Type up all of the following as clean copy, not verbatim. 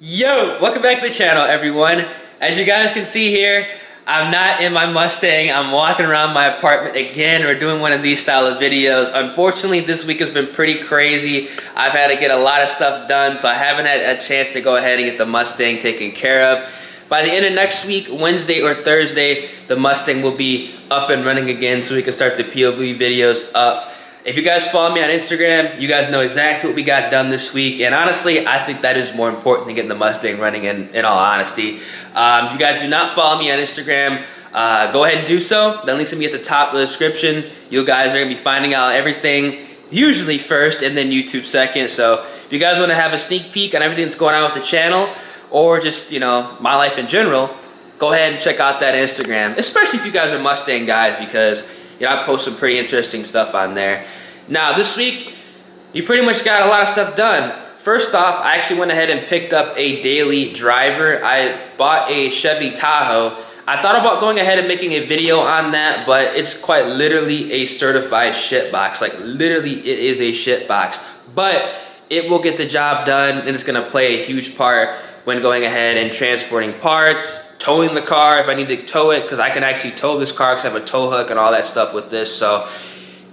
Yo, welcome back to the channel, everyone. As you guys can see here, I'm not in my Mustang. I'm walking around my apartment again. We're doing one of these style of videos. Unfortunately, this week has been pretty crazy. I've had to get a lot of stuff done, so I haven't had a chance to go ahead and get the Mustang taken care of. By the end of next week, Wednesday or Thursday, the Mustang will be up and running again so we can start the POV videos up. If you guys follow me on Instagram, you guys know exactly what we got done this week. And honestly, I think that is more important than getting the Mustang running in all honesty. If you guys do not follow me on Instagram, go ahead and do so. The link's gonna be at the top of the description. You guys are gonna be finding out everything usually first and then YouTube second. So if you guys wanna have a sneak peek on everything that's going on with the channel or just, you know, my life in general, go ahead and check out that Instagram, especially if you guys are Mustang guys, because you know, I post some pretty interesting stuff on there. Now, this week, you pretty much got a lot of stuff done. First off, I actually went ahead and picked up a daily driver. I bought a Chevy Tahoe. I thought about going ahead and making a video on that, but it's quite literally a certified shit box. Like, literally, it is a shit box. But it will get the job done, and it's gonna play a huge part when going ahead and transporting parts, towing the car if I need to tow it, because I can actually tow this car because I have a tow hook and all that stuff with this. So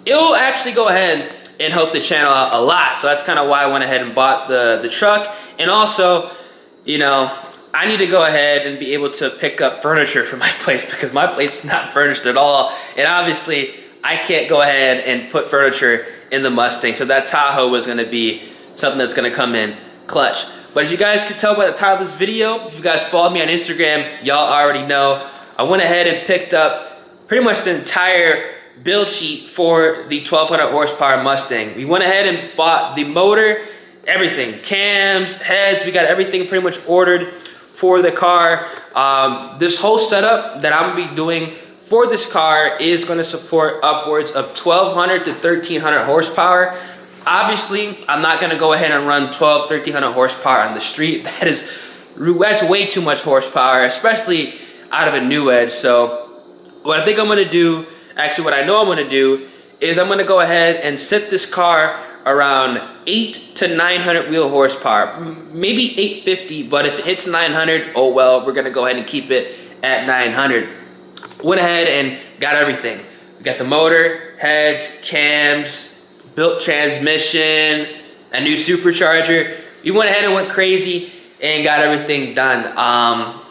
it'll actually go ahead and help the channel out a lot. So that's kind of why I went ahead and bought the truck. And also, you know, I need to go ahead and be able to pick up furniture for my place because my place is not furnished at all. And obviously, I can't go ahead and put furniture in the Mustang. So that Tahoe was gonna be something that's gonna come in clutch. But as you guys can tell by the title of this video, if you guys follow me on Instagram, y'all already know, I went ahead and picked up pretty much the entire build sheet for the 1200 horsepower Mustang. We went ahead and bought the motor, everything, cams, heads, we got everything pretty much ordered for the car. This whole setup that I'm gonna be doing for this car is gonna support upwards of 1200 to 1300 horsepower. Obviously, I'm not gonna go ahead and run 1300 horsepower on the street. That's way too much horsepower, especially out of a new edge. So what I think I'm gonna do, actually what I know I'm gonna do, is I'm gonna go ahead and set this car around 8 to 900 wheel horsepower, maybe 850, but if it hits 900, oh well, we're gonna go ahead and keep it at 900. Went ahead and got everything. We got the motor, heads, cams, built transmission, a new supercharger. We went ahead and went crazy and got everything done.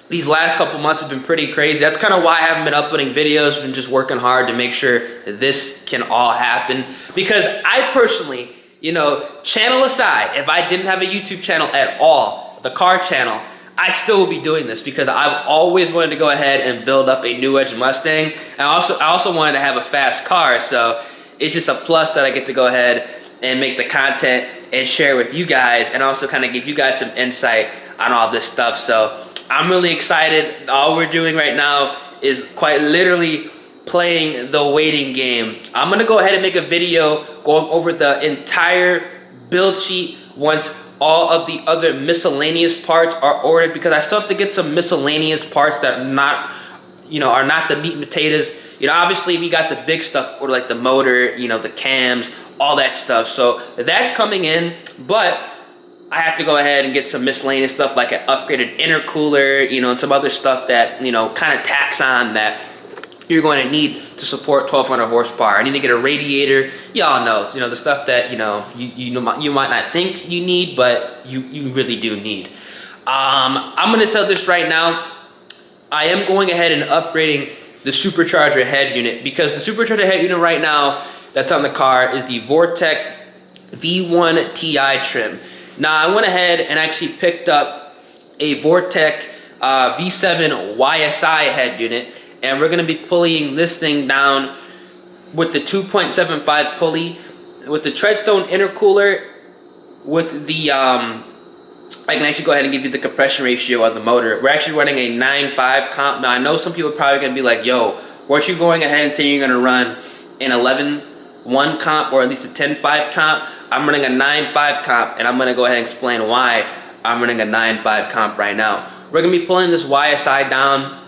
These last couple months have been pretty crazy. That's kind of why I haven't been uploading videos. I've been just working hard to make sure that this can all happen. Because I personally, you know, channel aside, if I didn't have a YouTube channel at all, the car channel, I still would be doing this because I've always wanted to go ahead and build up a new edge Mustang. And I also wanted to have a fast car, so it's just a plus that I get to go ahead and make the content and share with you guys and also kind of give you guys some insight on all this stuff. So I'm really excited. All we're doing right now is quite literally playing the waiting game. I'm gonna go ahead and make a video going over the entire build sheet once all of the other miscellaneous parts are ordered, because I still have to get some miscellaneous parts that are not, you know, are not the meat and potatoes. You know, obviously we got the big stuff, or like the motor, you know, the cams, all that stuff. So that's coming in, but I have to go ahead and get some miscellaneous stuff like an upgraded intercooler, you know, and some other stuff that, you know, kind of tacks on that you're going to need to support 1200 horsepower. I need to get a radiator. Y'all know, you know, the stuff that, you know, you might not think you need, but you really do need. I'm going to sell this right now. I am going ahead and upgrading the Supercharger head unit, because the Supercharger head unit right now that's on the car is the Vortech V1 Ti trim. Now I went ahead and actually picked up a Vortech V7 YSI head unit, and we're gonna be pulleying this thing down with the 2.75 pulley, with the treadstone intercooler, with the I can actually go ahead and give you the compression ratio on the motor. We're actually running a 9.5 comp. Now I know some people are probably gonna be like, yo, weren't you going ahead and saying you're gonna run an 11.1 comp or at least a 10.5 comp? I'm running a 9.5 comp, and I'm gonna go ahead and explain why I'm running a 9.5 comp right now. We're gonna be pulling this YSI down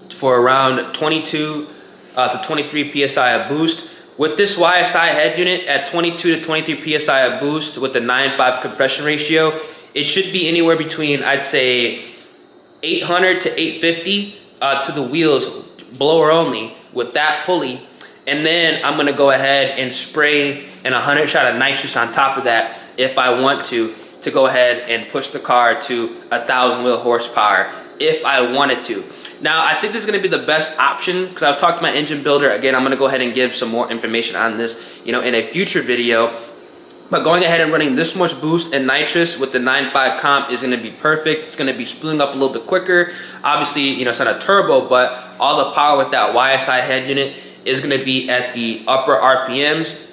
for around 22 to 23 PSI of boost. With this YSI head unit at 22 to 23 PSI of boost with the 9.5 compression ratio, it should be anywhere between, I'd say, 800 to 850 to the wheels, blower only, with that pulley. And then I'm gonna go ahead and spray an 100 shot of nitrous on top of that if I want to go ahead and push the car to 1,000 wheel horsepower if I wanted to. Now, I think this is gonna be the best option because I was talking to my engine builder. Again, I'm gonna go ahead and give some more information on this, you know, in a future video. But going ahead and running this much boost and nitrous with the 9.5 comp is gonna be perfect. It's gonna be spooling up a little bit quicker. Obviously, you know, it's not a turbo, but all the power with that YSI head unit is gonna be at the upper RPMs.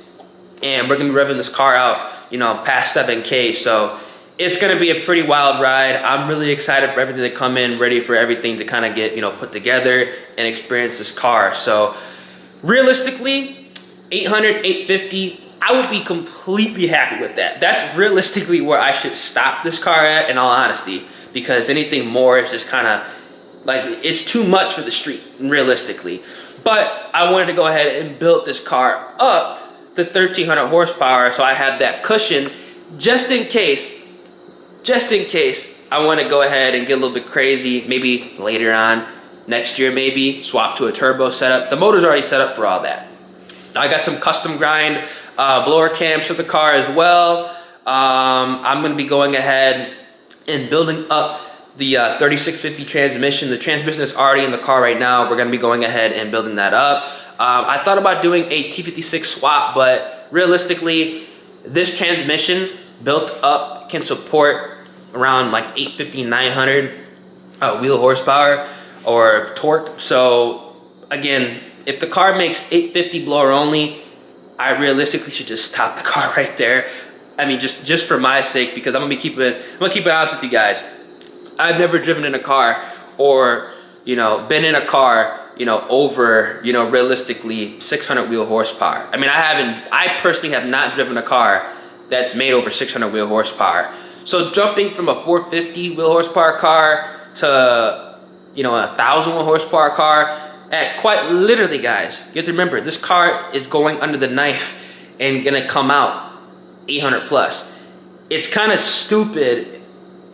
And we're gonna be revving this car out, you know, past 7K. So it's gonna be a pretty wild ride. I'm really excited for everything to come in, ready for everything to kind of get, you know, put together and experience this car. So realistically, 800, 850, I would be completely happy with that. That's realistically where I should stop this car at, in all honesty, because anything more is just kind of like, it's too much for the street, realistically. But I wanted to go ahead and build this car up to 1,300 horsepower, so I have that cushion just in case I want to go ahead and get a little bit crazy, maybe later on, next year maybe, swap to a turbo setup. The motor's already set up for all that. I got some custom grind blower cams for the car as well. I'm going to be going ahead and building up the 3650 transmission. The transmission is already in the car right now. We're going to be going ahead and building that up. I thought about doing a T56 swap, but realistically, this transmission built up can support around like 850, 900 wheel horsepower or torque. So again, if the car makes 850 blower only, I realistically should just stop the car right there. I mean, just for my sake, because I'm gonna keep it honest with you guys. I've never driven in a car or, you know, been in a car, you know, over, you know, realistically 600 wheel horsepower. I mean, I personally have not driven a car that's made over 600 wheel horsepower. So jumping from a 450 wheel horsepower car to, you know, 1,000 wheel horsepower car, at quite literally, guys, you have to remember, this car is going under the knife and gonna come out 800 plus. It's kind of stupid,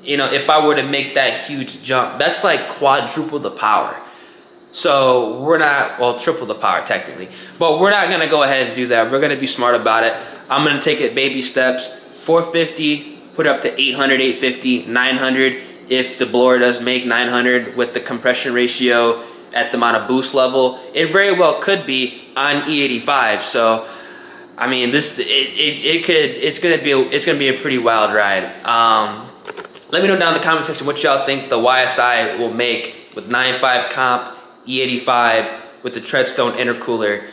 you know, if I were to make that huge jump. That's like quadruple the power. So we're not, well, triple the power technically, but we're not gonna go ahead and do that. We're gonna be smart about it. I'm gonna take it baby steps. 450, put it up to 800, 850, 900 if the blower does make 900 with the compression ratio at the amount of boost level. It very well could be on E85. So I mean, it's gonna be a pretty wild ride. Let me know down in the comment section what y'all think the YSI will make with 9.5 comp, E85 with the Treadstone intercooler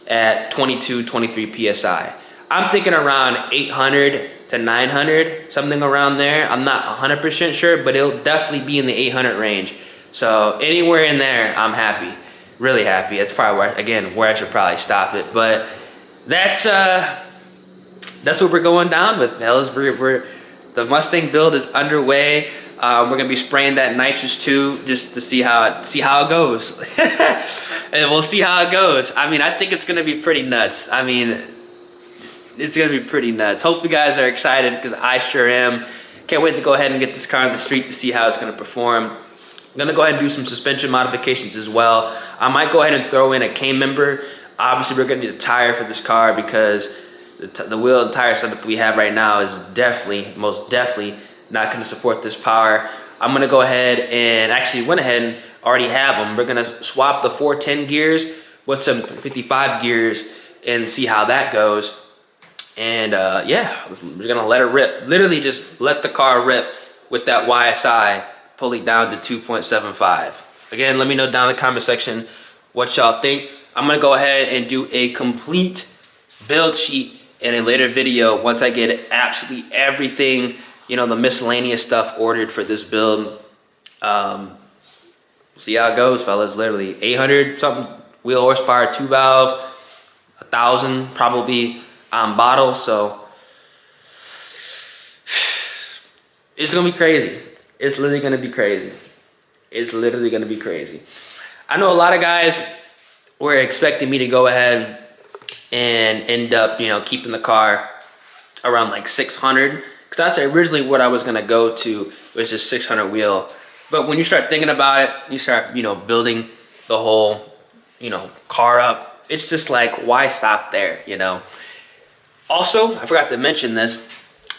at 22, 23 PSI. I'm thinking around 800 to 900, something around there. I'm not 100% sure, but it'll definitely be in the 800 range. So anywhere in there, I'm happy, really happy. That's probably where, again, where I should probably stop it. But that's what we're going down with, fellas. The Mustang build is underway. We're gonna be spraying that nitrous too, just to see how it goes. And we'll see how it goes. I mean, I think it's gonna be pretty nuts. I mean, it's gonna be pretty nuts. Hope you guys are excited, because I sure am. Can't wait to go ahead and get this car on the street to see how it's gonna perform. I'm gonna go ahead and do some suspension modifications as well. I might go ahead and throw in a cane member. Obviously, we're gonna need a tire for this car, because the wheel and tire setup we have right now is most definitely not gonna support this power. I'm gonna go ahead and actually went ahead and already have them. We're gonna swap the 410 gears with some 55 gears and see how that goes. And yeah, we're gonna let it rip. Literally just let the car rip with that YSI, pulley down to 2.75. Again, let me know down in the comment section what y'all think. I'm gonna go ahead and do a complete build sheet in a later video once I get absolutely everything, you know, the miscellaneous stuff ordered for this build. See how it goes, fellas. Literally 800 something wheel horsepower, 2-valve, 1,000 probably on bottle. So it's gonna be crazy. It's literally gonna be crazy. It's literally gonna be crazy. I know a lot of guys were expecting me to go ahead and end up, you know, keeping the car around like 600, because that's originally what I was gonna go to, was just 600 wheel. But when you start thinking about it, you start, you know, building the whole, you know, car up. It's just like, why stop there, you know? Also, I forgot to mention this.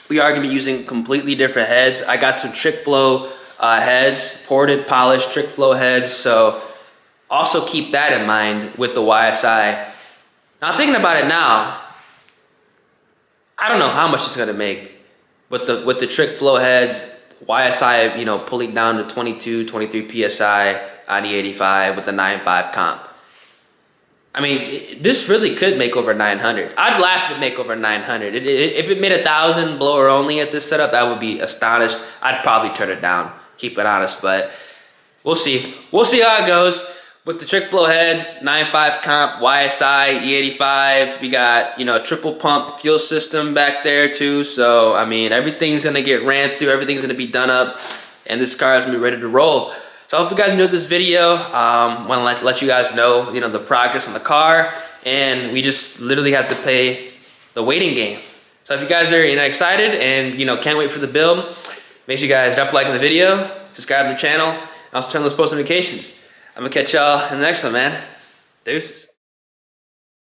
We are gonna be using completely different heads. I got some trick flow heads, ported, polished trick flow heads. So also keep that in mind with the YSI. Now thinking about it now, I don't know how much it's gonna make with the trick flow heads. YSI, you know, pulling down to 22, 23 PSI on the 85 with the 9.5 comp. I mean, this really could make over 900. I'd laugh if it make over 900. If it made 1,000 blower only at this setup, I would be astonished. I'd probably turn it down, keep it honest, but we'll see. We'll see how it goes. With the trick flow heads, 9.5 comp, YSI, E85, we got, you know, a triple pump fuel system back there too. So, I mean, everything's gonna get ran through, everything's gonna be done up, and this car is gonna be ready to roll. So I hope you guys enjoyed this video. Want to let you guys know, you know, the progress on the car, and we just literally have to play the waiting game. So if you guys are, you know, excited and, you know, can't wait for the build, make sure you guys drop a like on the video, subscribe to the channel, and also turn on those post notifications. I'm gonna catch y'all in the next one, man. Deuces.